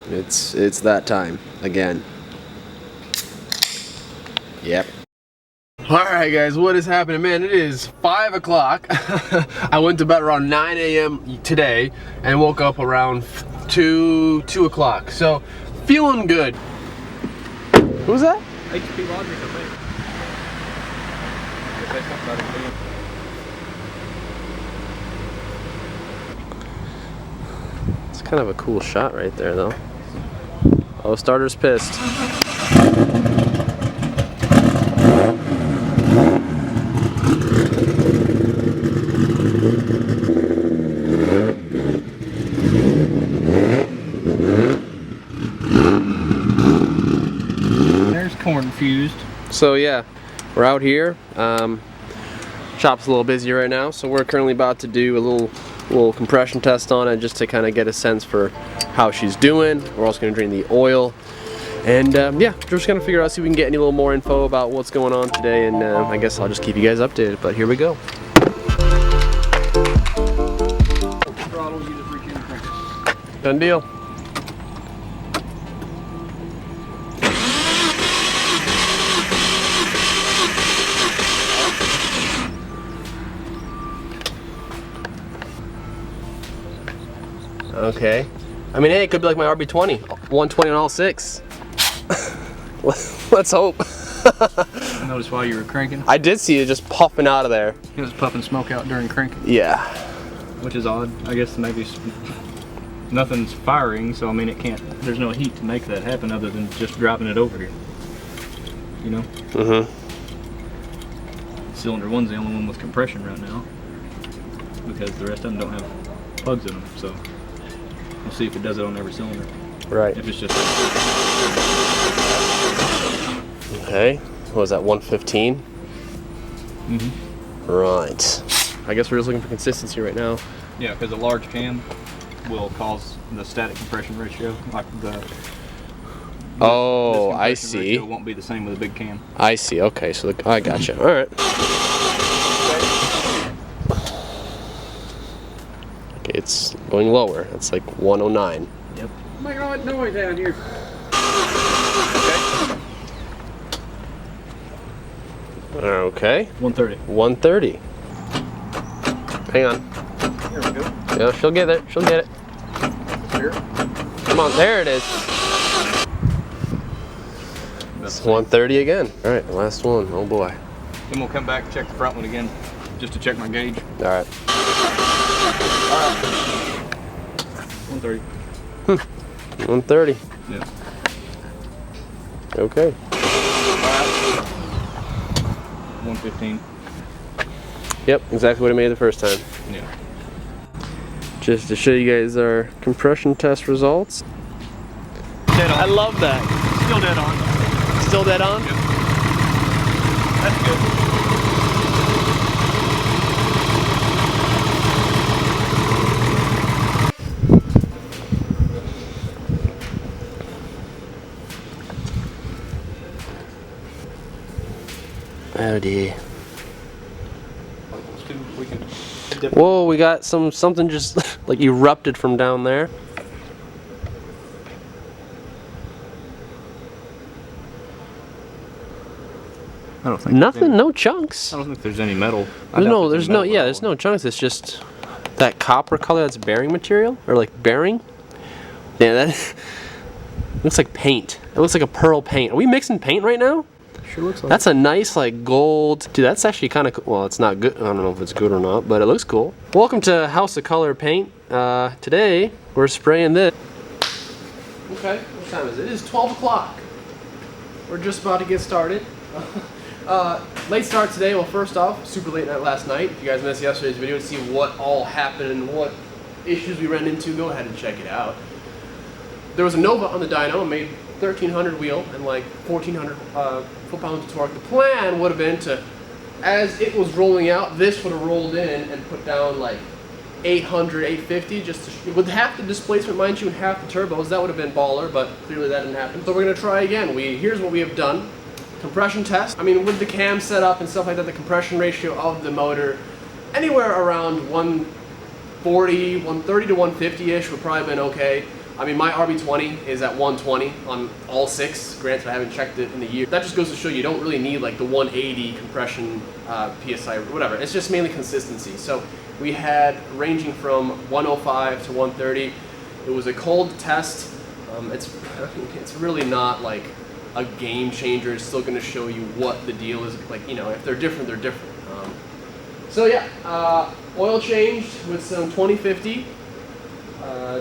It's that time again. Yep. Alright guys, what is happening? Man, it is 5 o'clock. I went to bed around 9 a.m. today and woke up around 2 o'clock. So, feeling good. Who's that? HP Logic, I think. It's kind of a cool shot right there though. Oh, starter's pissed. There's corn fused. So yeah, we're out here. Shop's a little busy right now, so we're currently about to do a little compression test on it just to kind of get a sense for how she's doing. We're also going to drain the oil. And yeah, we're just going to figure out, see if we can get any little more info about what's going on today. And I guess I'll just keep you guys updated, but here we go. Done deal. Okay. I mean, hey, it could be like my RB20, 120 on all 6. Let's hope. I noticed while you were cranking. I did see it just puffing out of there. It was puffing smoke out during cranking. Yeah. Which is odd. I guess maybe nothing's firing, so I mean it can't, there's no heat to make that happen other than just dropping it over here. You know? Mm-hmm. Cylinder 1's the only one with compression right now. Because the rest of them don't have plugs in them, so we'll see if it does it on every cylinder. Right. If it's just... Okay. What was that, 115? Mm-hmm. Right. I guess we're just looking for consistency right now. Yeah, because a large cam will cause the static compression ratio, like the... Oh, I see. It won't be the same with a big cam. I see. Okay, so I gotcha. All right. Okay, it's going lower. It's like 109. Yep. Oh my God, noise down here. Okay. 130. 130. Hang on. Here we go. Yeah, she'll get it. She'll get it. Here. Come on, there it is. It's 130 again. All right, last one. Oh boy. Then we'll come back and check the front one again, just to check my gauge. All right. 130. 130. Yeah. Okay. 115. Yep, exactly what I made the first time. Yeah. Just to show you guys our compression test results. Dead on. I love that. Still dead on. Still dead on? Yep. That's good. Oh dear. We can dip. Whoa, we got something just like erupted from down there. I don't think Nothing, no chunks. I don't think there's any metal. There's no chunks. It's just that copper color that's bearing material, or like bearing. Yeah, that looks like paint. It looks like a pearl paint. Are we mixing paint right now? Sure looks like. That's a nice like gold. Dude, that's actually kind of cool. Well, it's not good. I don't know if it's good or not, but it looks cool. Welcome to House of Color Paint. Today we're spraying this. Okay, what time is it? It is 12 o'clock. We're just about to get started. Late start today. Well, first off, super late night last night. If you guys missed yesterday's video to see what all happened and what issues we ran into, go ahead and check it out. There was a Nova on the dyno, made 1300 wheel and like 1400 foot-pounds of torque. The plan would have been to, as it was rolling out, this would have rolled in and put down like 800, 850, just to, with half the displacement, mind you, and half the turbos. That would have been baller, but clearly that didn't happen. So we're gonna try again. Here's what we have done. Compression test. I mean, with the cam set up and stuff like that, the compression ratio of the motor, anywhere around 140, 130 to 150-ish would probably been okay. I mean, my RB20 is at 120 on all 6. Granted, I haven't checked it in a year. That just goes to show you don't really need like the 180 compression PSI or whatever. It's just mainly consistency. So we had ranging from 105 to 130. It was a cold test. It's really not like a game changer. It's still going to show you what the deal is. Like, you know, if they're different, they're different. So yeah, oil changed with some 2050.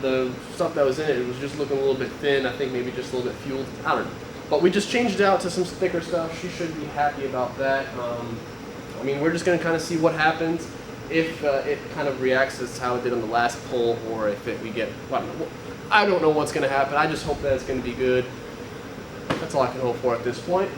The stuff that was in it, it was just looking a little bit thin. I think maybe just a little bit fueled. I don't know. But we just changed it out to some thicker stuff. She should be happy about that. I mean, we're just going to kind of see what happens. If it kind of reacts as how it did on the last pull, or if we get, well, I don't know what's going to happen. I just hope that it's going to be good. That's all I can hope for at this point.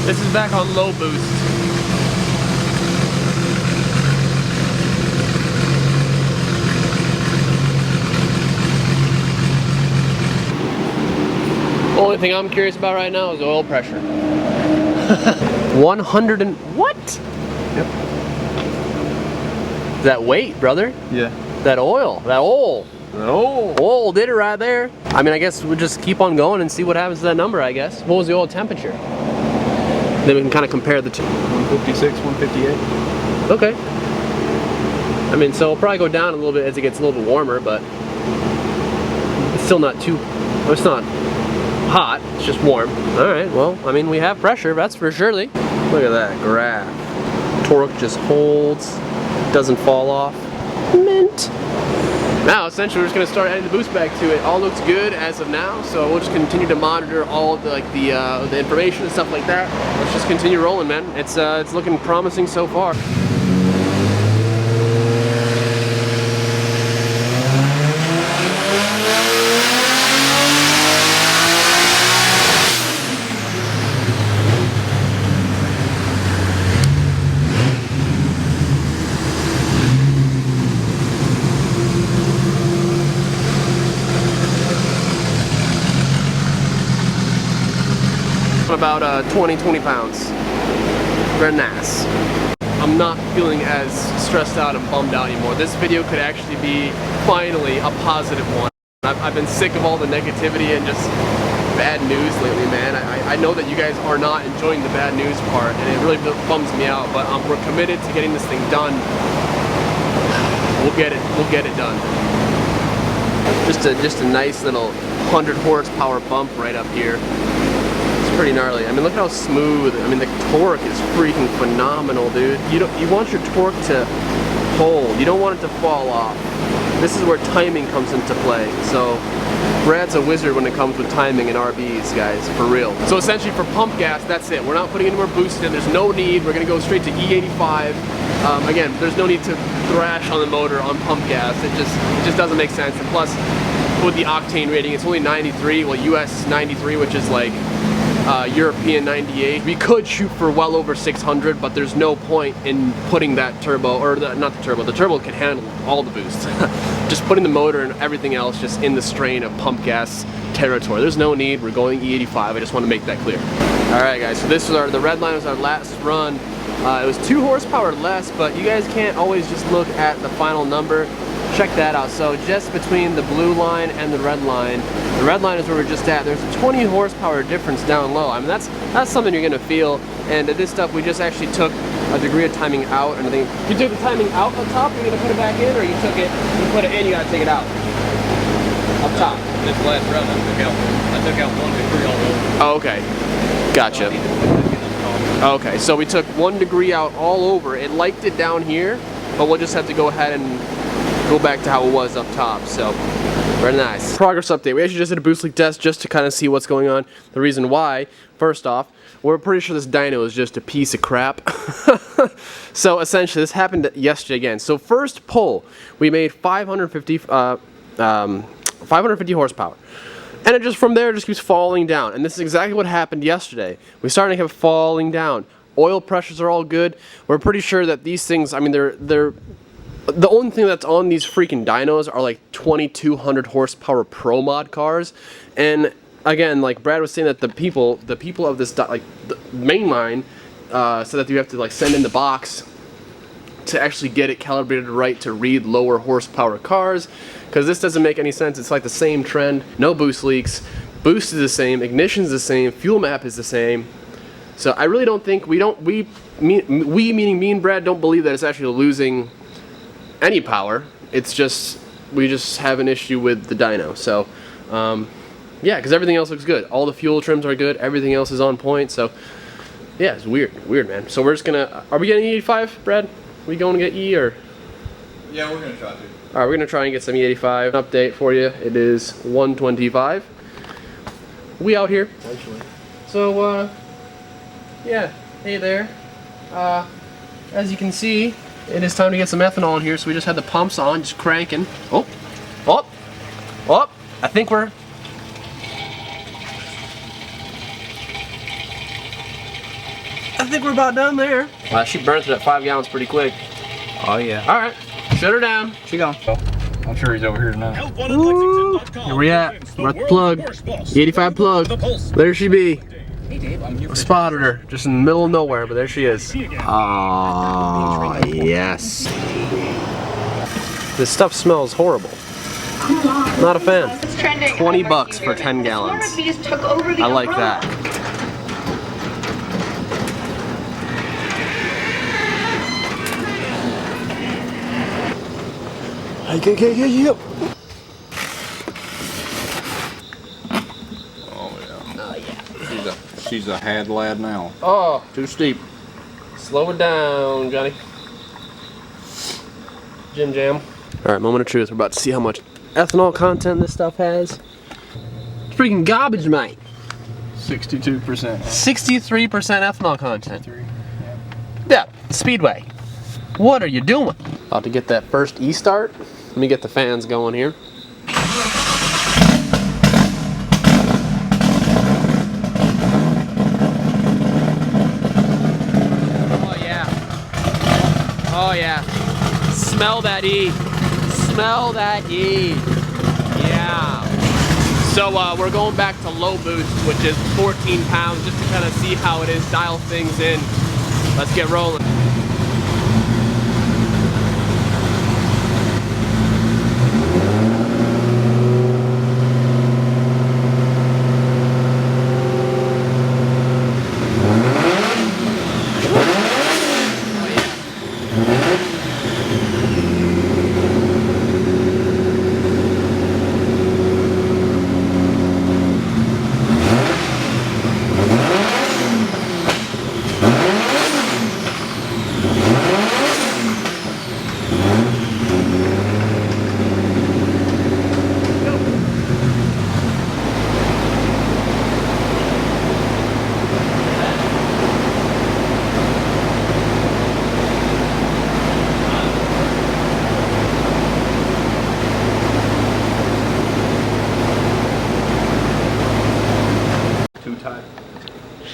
This is back on low boost. Only thing I'm curious about right now is oil pressure. 100 and what? Yep. That weight, brother. Yeah. That oil. That oil. Oil did it right there. I mean, I guess we'll just keep on going and see what happens to that number, I guess. What was the oil temperature? Then we can kind of compare the two. 156, 158. Okay. I mean, so it'll probably go down a little bit as it gets a little bit warmer, but it's still not too, it's not hot, it's just warm. All right, well, I mean, we have pressure, that's for surely. Look at that graph. Torque just holds, doesn't fall off. Mint. Now, essentially, we're just going to start adding the boost back to it. All looks good as of now, so we'll just continue to monitor all of the information and stuff like that. Let's just continue rolling, man. It's looking promising so far. About 20 pounds. Very nice. I'm not feeling as stressed out and bummed out anymore. This video could actually be finally a positive one. I've been sick of all the negativity and just bad news lately, man. I know that you guys are not enjoying the bad news part, and it really bums me out, but we're committed to getting this thing done. We'll get it done. Just a nice little 100 horsepower bump right up here. Pretty gnarly. I mean, look how smooth. I mean, the torque is freaking phenomenal, dude. You want your torque to hold. You don't want it to fall off. This is where timing comes into play. So Brad's a wizard when it comes with timing and RBs, guys, for real. So essentially for pump gas, that's it. We're not putting any more boost in. There's no need. We're gonna go straight to E85. Again, there's no need to thrash on the motor on pump gas. It just doesn't make sense. And plus, with the octane rating, it's only 93. Well, US 93, which is like European 98. We could shoot for well over 600, but there's no point in putting that turbo, or not the turbo. The turbo can handle all the boost. Just putting the motor and everything else just in the strain of pump gas territory. There's no need. We're going E85. I just want to make that clear. All right, guys. So this was the red line was our last run. It was 2 horsepower less, but you guys can't always just look at the final number. Check that out. So just between the blue line and the red line is where we're just at. There's a 20 horsepower difference down low. I mean, that's something you're gonna feel. And this stuff, we just actually took a degree of timing out. And I think you took the timing out on top, you're gonna put it back in, or you took it, you put it in, you gotta take it out up top. This last run, I took out 1 degree all over. Oh, okay, gotcha. Okay, so we took 1 degree out all over. It liked it down here, but we'll just have to go ahead and go back to how it was up top. So very nice. Progress update. We actually just did a boost leak test just to kind of see what's going on. The reason why, first off, we're pretty sure this dyno is just a piece of crap. So essentially this happened yesterday again. So first pull, we made 550 horsepower. And it just from there just keeps falling down. And this is exactly what happened yesterday. We started to keep falling down. Oil pressures are all good. We're pretty sure that these things, I mean, they're the only thing that's on these freaking dynos are like 2200 horsepower pro mod cars. And again, like Brad was saying, that the people of this like the mainline said that you have to like send in the box to actually get it calibrated right to read lower horsepower cars, because this doesn't make any sense. It's like the same trend. No boost leaks. Boost is the same. Ignition is the same. Fuel map is the same. So I really don't think we meaning me and Brad don't believe that it's actually losing any power. It's just we just have an issue with the dyno. So yeah, because everything else looks good. All the fuel trims are good. Everything else is on point. So yeah, it's weird, man. So we're just gonna. Are we getting E85, Brad? We going to get E or? Yeah, we're gonna try to. All right, we're gonna try and get some E85 update for you. It is 1:25. We out here. Essentially. So yeah. Hey there. As you can see, it is time to get some ethanol in here. So we just had the pumps on, just cranking. Oh. I think we're. About done there. Wow, she burned through that 5 gallons pretty quick. Oh yeah. All right, shut her down. She gone. I'm sure he's over here tonight. Ooh, here we at. We're at the plug. The 85 plug. There she be. I spotted her just in the middle of nowhere, but there she is. Oh yes. This stuff smells horrible. Not a fan. $20 for 10 gallons. I like that. Yep. Oh yeah. She's a had lad now. Oh, too steep. Slow it down, Johnny. Jim Jam. All right, moment of truth. We're about to see how much ethanol content this stuff has. It's freaking garbage, mate. 62%. 63% ethanol content. Yeah, Speedway. What are you doing? About to get that first E-start. Let me get the fans going here. Oh yeah. Oh yeah. Smell that E. Smell that E. Yeah. So we're going back to low boost, which is 14 pounds, just to kind of see how it is, dial things in. Let's get rolling.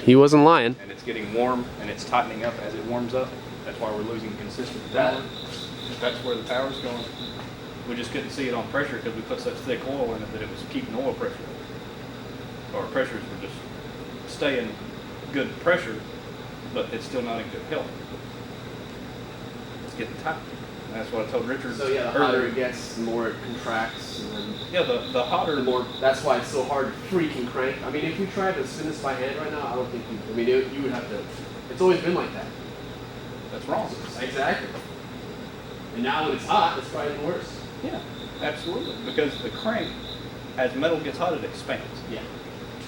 He wasn't lying. And it's getting warm and it's tightening up as it warms up. That's why we're losing consistent power. That's where the power's going. We just couldn't see it on pressure because we put such thick oil in it that it was keeping oil pressure up. Our pressures were just staying good pressure, but it's still not in good health. It's getting tight. And that's what I told Richard. So yeah, the hotter it gets, the more it contracts. And then yeah, the hotter. The more. That's why it's so hard to freaking crank. I mean, if you tried to spin this by hand right now, I don't think you. I mean, you would have to. It's always been like that. That's wrong. Exactly. And now when it's hot, it's probably even worse. Yeah, absolutely. Because the crank, as metal gets hot, it expands. Yeah.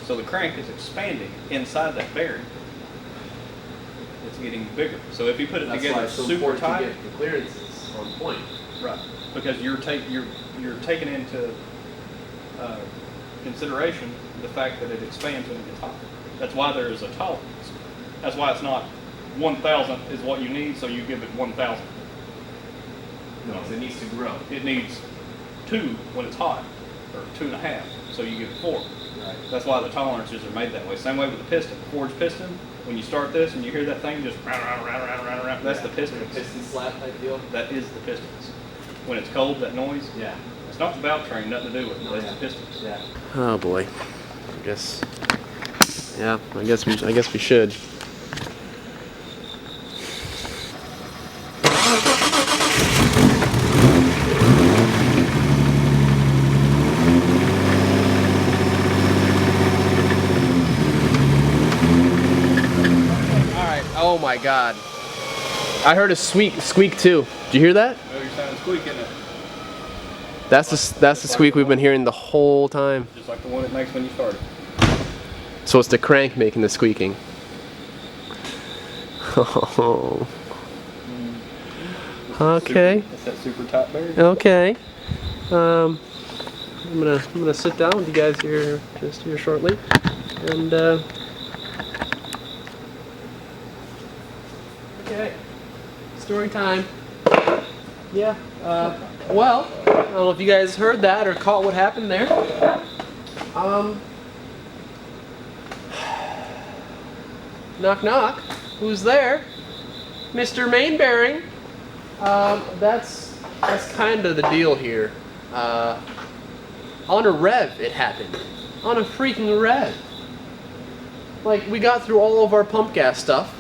So the crank is expanding inside that bearing. It's getting bigger. So if you put it together super tight, to get the clearances on point. Right. Because you're taking into consideration the fact that it expands when it gets hot. That's why there is a tolerance. That's why it's not 1,000 is what you need, so you give it 1,000. No, it needs to grow. It needs 2 when it's hot, or 2.5, so you get 4. Right. That's why the tolerances are made that way. Same way with the piston. The forged piston, when you start this and you hear that thing just round, that's the pistons. Piston slap type deal. That is the pistons. When it's cold, that noise. Yeah. It's not the valve train, nothing to do with it. That's the pistons. Yeah. Oh boy. I guess. Yeah. I guess we should. Oh my God! I heard a squeak too. Did you hear that? Oh, you're sounding squeaking it. That's the squeak we've been hearing the whole time. Just like the one it makes when you start it. So it's the crank making the squeaking. Oh. Okay. That's that super tight bearing. Okay. I'm gonna sit down with you guys here just here shortly, and. Okay, story time. Yeah, well, I don't know if you guys heard that or caught what happened there. Knock knock, who's there? Mr. Main Bearing. That's kind of the deal here. On a rev it happened. On a freaking rev. Like, we got through all of our pump gas stuff.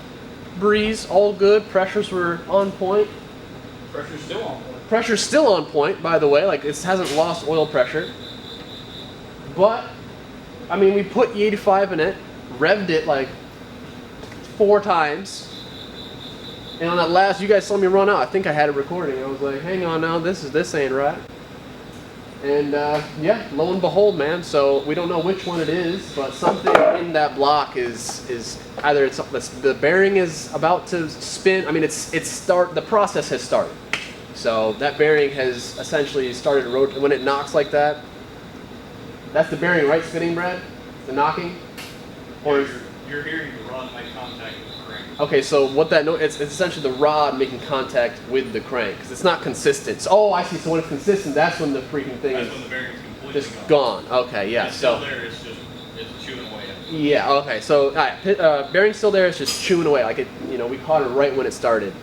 Breeze, all good. Pressures were on point. Pressure's still on point. Pressure's still on point, by the way. Like, it hasn't lost oil pressure. But, I mean, we put E85 in it, revved it like 4 times. And on that last, you guys saw me run out. I think I had a recording. I was like, hang on now, this ain't right. And yeah, lo and behold, man. So we don't know which one it is, but something in that block is either it's the bearing is about to spin. I mean, the process has started. So that bearing has essentially started to rotate. When it knocks like that, that's the bearing, right? Spinning, Brad? The knocking, or you're hearing the rod make contact with the crank. Okay, so what that it's essentially the rod making contact with the crank because it's not consistent. So, oh, I see. So when it's consistent, that's when the freaking thing That's is when the bearing's completely just gone. Okay, yeah. It's So still there. It's chewing away at it. yeah. Okay. So all right, bearing's still there. It's just chewing away. Like it. You know, we caught it right when it started.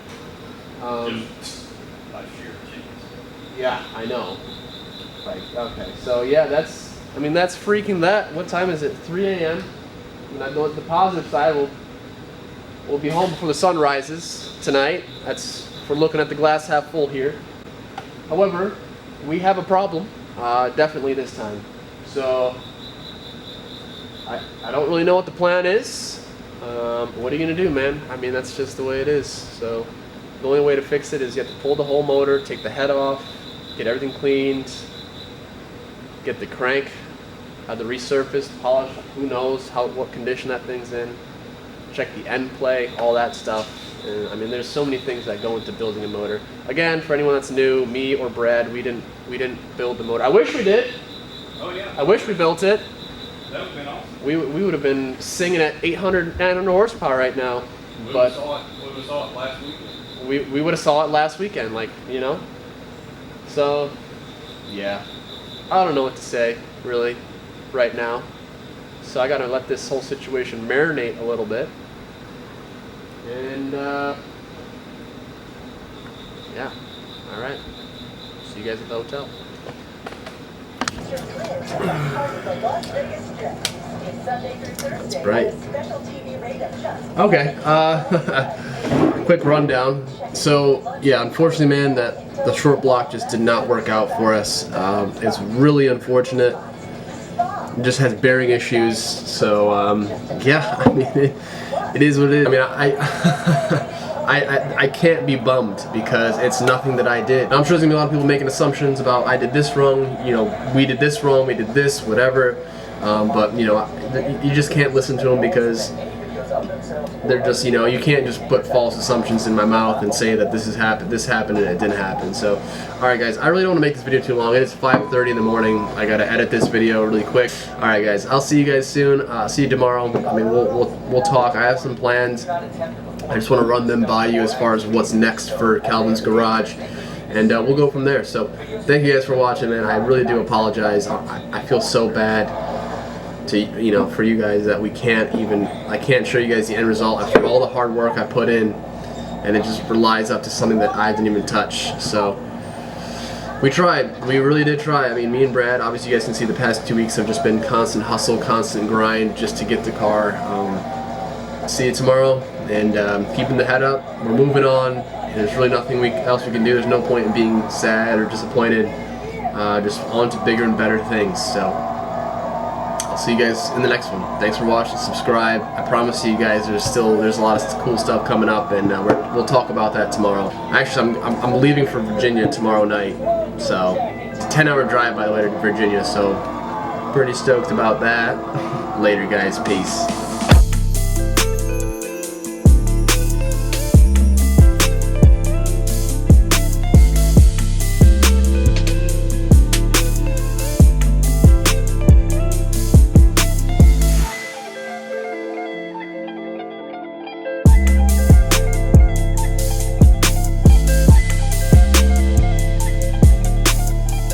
Just by sheer chance. Yeah, I know. Like okay. So yeah, that's. I mean, that's freaking that. What time is it? 3 a.m. And I know the positive side, we'll be home before the sun rises tonight. That's if we're looking at the glass half full here. However, we have a problem, definitely this time. So I don't really know what the plan is. What are you gonna do, man? I mean, that's just the way it is. So the only way to fix it is you have to pull the whole motor, take the head off, get everything cleaned, get the crank the resurfaced, polished, who knows what condition that thing's in, check the end play, all that stuff. And, I mean, there's so many things that go into building a motor. Again, for anyone that's new, me or Brad, we didn't build the motor. I wish we did. Oh yeah. I wish we built it. That would have been awesome. We would have been singing at 800, 900 horsepower right now. We would But have saw it last weekend. we would have saw it last weekend, like, you know. So, yeah, I don't know what to say really right now. So I gotta let this whole situation marinate a little bit. And yeah, all right. See you guys at the hotel. Right. Okay. Quick rundown. So yeah, unfortunately, man, that the short block just did not work out for us. It's really unfortunate. It just has bearing issues. So yeah, I mean, it is what it is. I mean, I can't be bummed because it's nothing that I did. I'm sure there's gonna be a lot of people making assumptions about I did this wrong, you know, we did this wrong, we did this, whatever. But you know, you just can't listen to them because they're just, you know, you can't just put false assumptions in my mouth and say that this happened and it didn't happen. So, all right, guys, I really don't want to make this video too long. It is 5:30 in the morning. I gotta edit this video really quick. All right, guys, I'll see you guys soon. See you tomorrow. I mean, we'll talk. I have some plans. I just want to run them by you as far as what's next for Calvin's Garage. and we'll go from there. So thank you guys for watching, man. I really do apologize. I feel so bad to for you guys that I can't show you guys the end result after all the hard work I put in, and it just relies up to something that I didn't even touch. So we tried. We really did try. I mean, me and Brad, obviously you guys can see the past 2 weeks have just been constant hustle, constant grind just to get the car. See you tomorrow, and keeping the head up. We're moving on. There's really nothing else we can do. There's no point in being sad or disappointed. Just on to bigger and better things. So I'll see you guys in the next one. Thanks for watching. Subscribe. I promise you guys, there's a lot of cool stuff coming up, and we'll talk about that tomorrow. Actually, I'm leaving for Virginia tomorrow night, so it's a 10-hour drive, by the way, to Virginia. So pretty stoked about that. Later, guys. Peace.